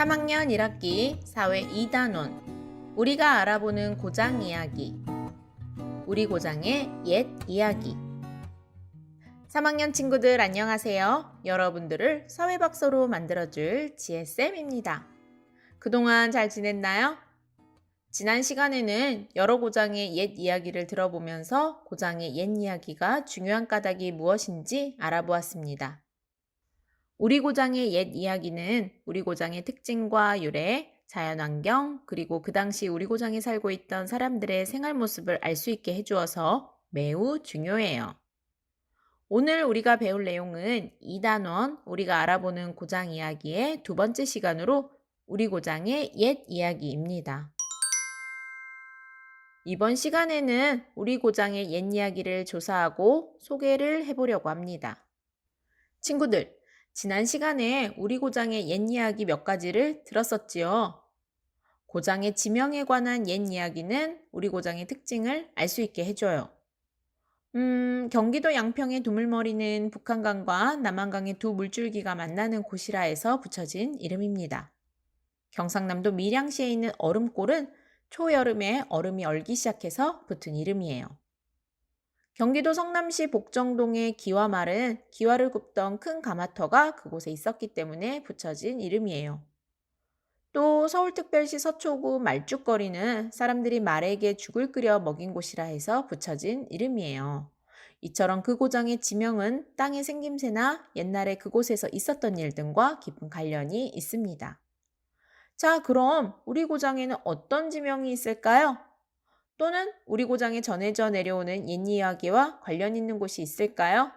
3학년 1학기 사회 2단원 우리가 알아보는 고장 이야기 우리 고장의 옛 이야기 3학년 친구들 안녕하세요. 여러분들을 사회박사로 만들어줄 지혜쌤입니다. 그동안 잘 지냈나요? 지난 시간에는 여러 고장의 옛 이야기를 들어보면서 고장의 옛 이야기가 중요한 까닭이 무엇인지 알아보았습니다. 우리 고장의 옛 이야기는 우리 고장의 특징과 유래, 자연환경, 그리고 그 당시 우리 고장에 살고 있던 사람들의 생활 모습을 알 수 있게 해주어서 매우 중요해요. 오늘 우리가 배울 내용은 2단원 우리가 알아보는 고장 이야기의 두 번째 시간으로 우리 고장의 옛 이야기입니다. 이번 시간에는 우리 고장의 옛 이야기를 조사하고 소개를 해보려고 합니다. 친구들, 지난 시간에 우리 고장의 옛 이야기 몇 가지를 들었었지요. 고장의 지명에 관한 옛 이야기는 우리 고장의 특징을 알 수 있게 해줘요. 경기도 양평의 두물머리는 북한강과 남한강의 두 물줄기가 만나는 곳이라 해서 붙여진 이름입니다. 경상남도 밀양시에 있는 얼음골은 초여름에 얼음이 얼기 시작해서 붙은 이름이에요. 경기도 성남시 복정동의 기와말은 기와를 굽던 큰 가마터가 그곳에 있었기 때문에 붙여진 이름이에요. 또 서울특별시 서초구 말죽거리는 사람들이 말에게 죽을 끓여 먹인 곳이라 해서 붙여진 이름이에요. 이처럼 그 고장의 지명은 땅의 생김새나 옛날에 그곳에서 있었던 일 등과 깊은 관련이 있습니다. 자, 그럼 우리 고장에는 어떤 지명이 있을까요? 또는 우리 고장에 전해져 내려오는 옛 이야기와 관련 있는 곳이 있을까요?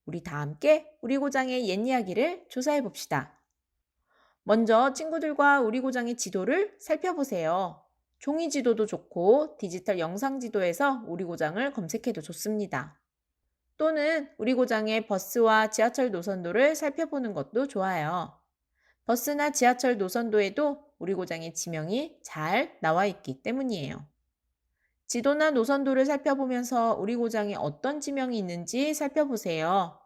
우리 다 함께 우리 고장의 옛 이야기를 조사해 봅시다. 먼저 친구들과 우리 고장의 지도를 살펴보세요. 종이 지도도 좋고 디지털 영상 지도에서 우리 고장을 검색해도 좋습니다. 또는 우리 고장의 버스와 지하철 노선도를 살펴보는 것도 좋아요. 버스나 지하철 노선도에도 우리 고장의 지명이 잘 나와 있기 때문이에요. 지도나 노선도를 살펴보면서 우리 고장에 어떤 지명이 있는지 살펴보세요.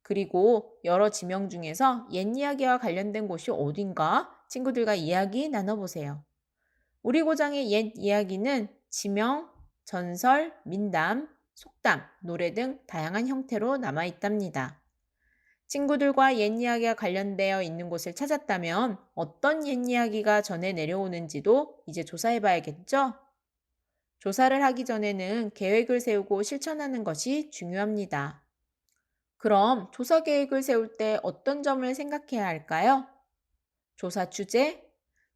그리고 여러 지명 중에서 옛 이야기와 관련된 곳이 어딘가 친구들과 이야기 나눠보세요. 우리 고장의 옛 이야기는 지명, 전설, 민담, 속담, 노래 등 다양한 형태로 남아있답니다. 친구들과 옛 이야기와 관련되어 있는 곳을 찾았다면 어떤 옛 이야기가 전해 내려오는지도 이제 조사해봐야겠죠? 조사를 하기 전에는 계획을 세우고 실천하는 것이 중요합니다. 그럼 조사 계획을 세울 때 어떤 점을 생각해야 할까요? 조사 주제,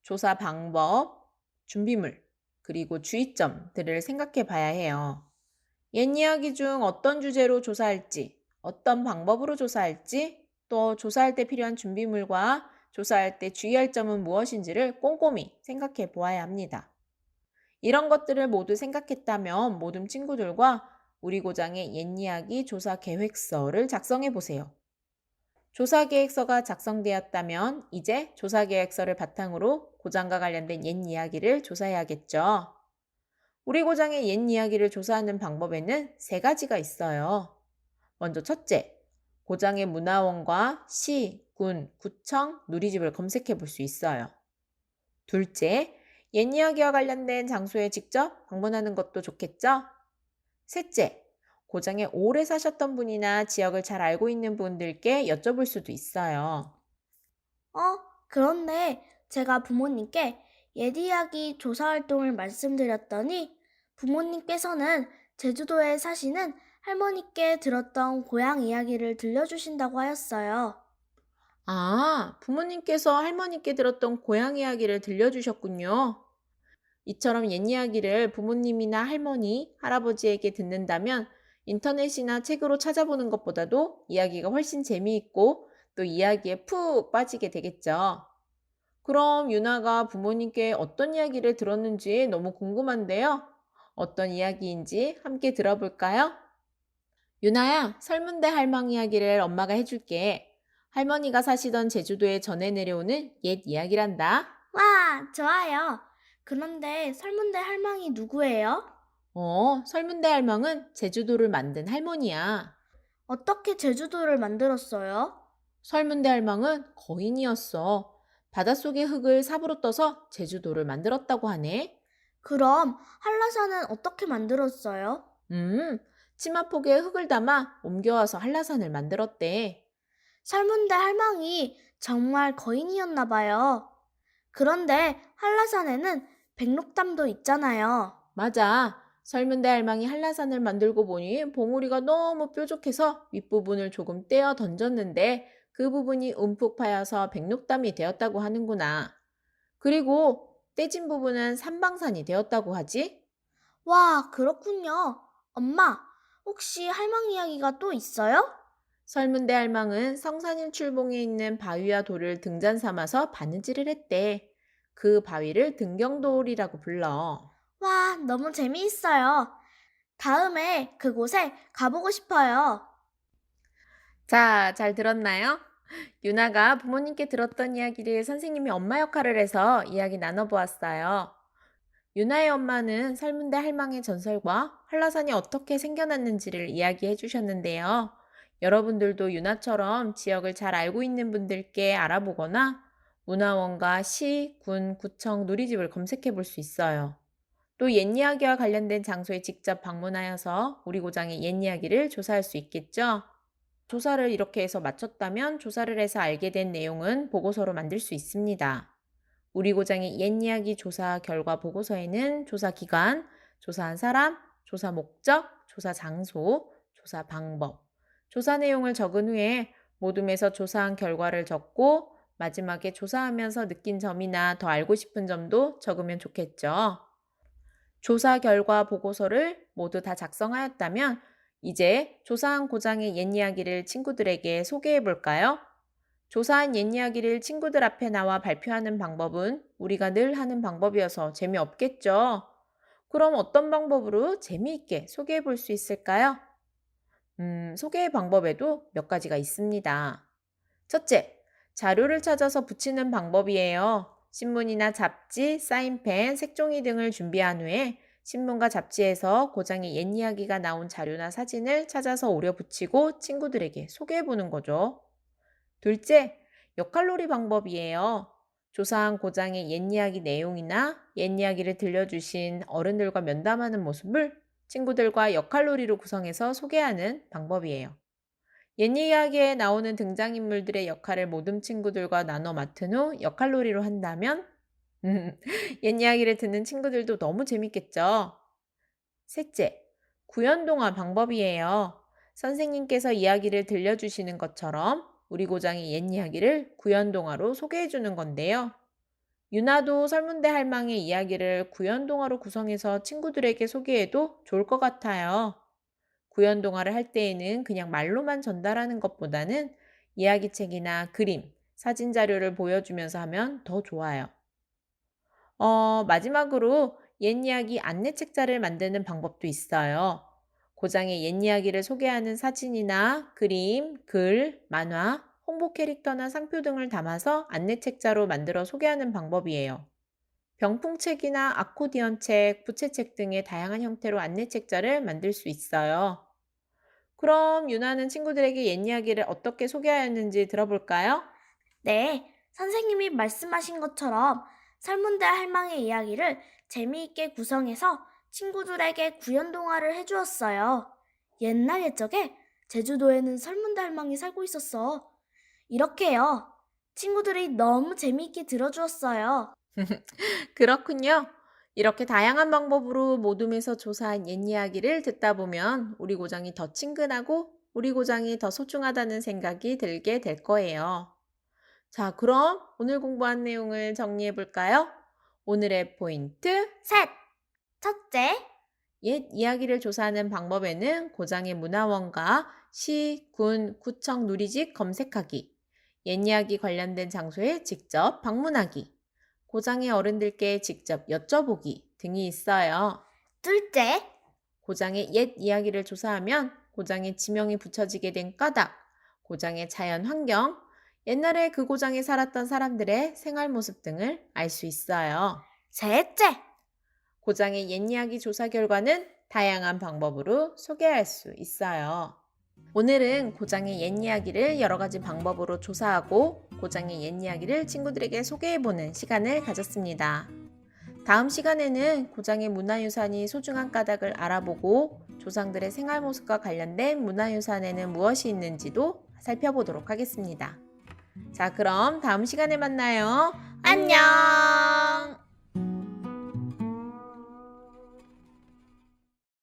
조사 방법, 준비물, 그리고 주의점들을 생각해 봐야 해요. 옛 이야기 중 어떤 주제로 조사할지, 어떤 방법으로 조사할지, 또 조사할 때 필요한 준비물과 조사할 때 주의할 점은 무엇인지를 꼼꼼히 생각해 보아야 합니다. 이런 것들을 모두 생각했다면 모든 친구들과 우리 고장의 옛 이야기 조사 계획서를 작성해 보세요. 조사 계획서가 작성되었다면 이제 조사 계획서를 바탕으로 고장과 관련된 옛 이야기를 조사해야겠죠. 우리 고장의 옛 이야기를 조사하는 방법에는 세 가지가 있어요. 먼저 첫째, 고장의 문화원과 시, 군, 구청, 누리집을 검색해 볼 수 있어요. 둘째, 옛 이야기와 관련된 장소에 직접 방문하는 것도 좋겠죠? 셋째, 고장에 오래 사셨던 분이나 지역을 잘 알고 있는 분들께 여쭤볼 수도 있어요. 어, 그런데 제가 부모님께 옛 이야기 조사 활동을 말씀드렸더니 부모님께서는 제주도에 사시는 할머니께 들었던 고향 이야기를 들려주신다고 하였어요. 아, 부모님께서 할머니께 들었던 고향 이야기를 들려주셨군요. 이처럼 옛 이야기를 부모님이나 할머니, 할아버지에게 듣는다면 인터넷이나 책으로 찾아보는 것보다도 이야기가 훨씬 재미있고 또 이야기에 푹 빠지게 되겠죠. 그럼 유나가 부모님께 어떤 이야기를 들었는지 너무 궁금한데요. 어떤 이야기인지 함께 들어볼까요? 유나야, 설문대 할망 이야기를 엄마가 해줄게. 할머니가 사시던 제주도에 전해 내려오는 옛 이야기란다. 와, 좋아요. 그런데 설문대 할망이 누구예요? 설문대 할망은 제주도를 만든 할머니야. 어떻게 제주도를 만들었어요? 설문대 할망은 거인이었어. 바닷속의 흙을 삽으로 떠서 제주도를 만들었다고 하네. 그럼 한라산은 어떻게 만들었어요? 음, 치마폭에 흙을 담아 옮겨와서 한라산을 만들었대. 설문대 할망이 정말 거인이었나 봐요. 그런데 한라산에는 백록담도 있잖아요. 맞아. 설문대 할망이 한라산을 만들고 보니 봉우리가 너무 뾰족해서 윗부분을 조금 떼어 던졌는데 그 부분이 움푹 파여서 백록담이 되었다고 하는구나. 그리고 떼진 부분은 삼방산이 되었다고 하지? 와, 그렇군요. 엄마, 혹시 할망 이야기가 또 있어요? 설문대 할망은 성산일 출봉에 있는 바위와 돌을 등잔 삼아서 바느질을 했대. 그 바위를 등경돌이라고 불러. 와, 너무 재미있어요. 다음에 그곳에 가보고 싶어요. 자, 잘 들었나요? 유나가 부모님께 들었던 이야기를 선생님이 엄마 역할을 해서 이야기 나눠보았어요. 유나의 엄마는 설문대 할망의 전설과 한라산이 어떻게 생겨났는지를 이야기해 주셨는데요. 여러분들도 유나처럼 지역을 잘 알고 있는 분들께 알아보거나 문화원과 시, 군, 구청, 누리집을 검색해 볼 수 있어요. 또 옛 이야기와 관련된 장소에 직접 방문하여서 우리 고장의 옛 이야기를 조사할 수 있겠죠? 조사를 이렇게 해서 마쳤다면 조사를 해서 알게 된 내용은 보고서로 만들 수 있습니다. 우리 고장의 옛 이야기 조사 결과 보고서에는 조사 기간, 조사한 사람, 조사 목적, 조사 장소, 조사 방법, 조사 내용을 적은 후에 모둠에서 조사한 결과를 적고 마지막에 조사하면서 느낀 점이나 더 알고 싶은 점도 적으면 좋겠죠. 조사 결과 보고서를 모두 다 작성하였다면 이제 조사한 고장의 옛 이야기를 친구들에게 소개해 볼까요? 조사한 옛 이야기를 친구들 앞에 나와 발표하는 방법은 우리가 늘 하는 방법이어서 재미없겠죠? 그럼 어떤 방법으로 재미있게 소개해 볼 수 있을까요? 소개의 방법에도 몇 가지가 있습니다. 첫째, 자료를 찾아서 붙이는 방법이에요. 신문이나 잡지, 사인펜, 색종이 등을 준비한 후에 신문과 잡지에서 고장의 옛 이야기가 나온 자료나 사진을 찾아서 오려 붙이고 친구들에게 소개해 보는 거죠. 둘째, 역할놀이 방법이에요. 조사한 고장의 옛 이야기 내용이나 옛 이야기를 들려주신 어른들과 면담하는 모습을 친구들과 역할놀이로 구성해서 소개하는 방법이에요. 옛 이야기에 나오는 등장인물들의 역할을 모든 친구들과 나눠 맡은 후 역할놀이로 한다면 옛 이야기를 듣는 친구들도 너무 재밌겠죠? 셋째, 구연동화 방법이에요. 선생님께서 이야기를 들려주시는 것처럼 우리 고장의 옛 이야기를 구연동화로 소개해주는 건데요. 유나도 설문대 할망의 이야기를 구연동화로 구성해서 친구들에게 소개해도 좋을 것 같아요. 구연동화를 할 때에는 그냥 말로만 전달하는 것보다는 이야기책이나 그림, 사진 자료를 보여주면서 하면 더 좋아요. 마지막으로 옛 이야기 안내책자를 만드는 방법도 있어요. 고장의 옛 이야기를 소개하는 사진이나 그림, 글, 만화, 홍보 캐릭터나 상표 등을 담아서 안내책자로 만들어 소개하는 방법이에요. 병풍책이나 아코디언책, 부채책 등의 다양한 형태로 안내책자를 만들 수 있어요. 그럼 유나는 친구들에게 옛 이야기를 어떻게 소개하였는지 들어볼까요? 네, 선생님이 말씀하신 것처럼 설문대 할망의 이야기를 재미있게 구성해서 친구들에게 구연동화를 해주었어요. 옛날 옛적에 제주도에는 설문대 할망이 살고 있었어. 이렇게요. 친구들이 너무 재미있게 들어주었어요. 그렇군요. 이렇게 다양한 방법으로 모둠에서 조사한 옛 이야기를 듣다 보면 우리 고장이 더 친근하고 우리 고장이 더 소중하다는 생각이 들게 될 거예요. 자, 그럼 오늘 공부한 내용을 정리해 볼까요? 오늘의 포인트, 셋! 첫째, 옛 이야기를 조사하는 방법에는 고장의 문화원과 시, 군, 구청, 누리집 검색하기, 옛 이야기 관련된 장소에 직접 방문하기, 고장의 어른들께 직접 여쭤보기 등이 있어요. 둘째, 고장의 옛 이야기를 조사하면 고장의 지명이 붙여지게 된 까닭, 고장의 자연 환경, 옛날에 그 고장에 살았던 사람들의 생활 모습 등을 알 수 있어요. 셋째, 고장의 옛 이야기 조사 결과는 다양한 방법으로 소개할 수 있어요. 오늘은 고장의 옛 이야기를 여러 가지 방법으로 조사하고 고장의 옛 이야기를 친구들에게 소개해보는 시간을 가졌습니다. 다음 시간에는 고장의 문화유산이 소중한 까닭을 알아보고 조상들의 생활 모습과 관련된 문화유산에는 무엇이 있는지도 살펴보도록 하겠습니다. 자, 그럼 다음 시간에 만나요. 안녕!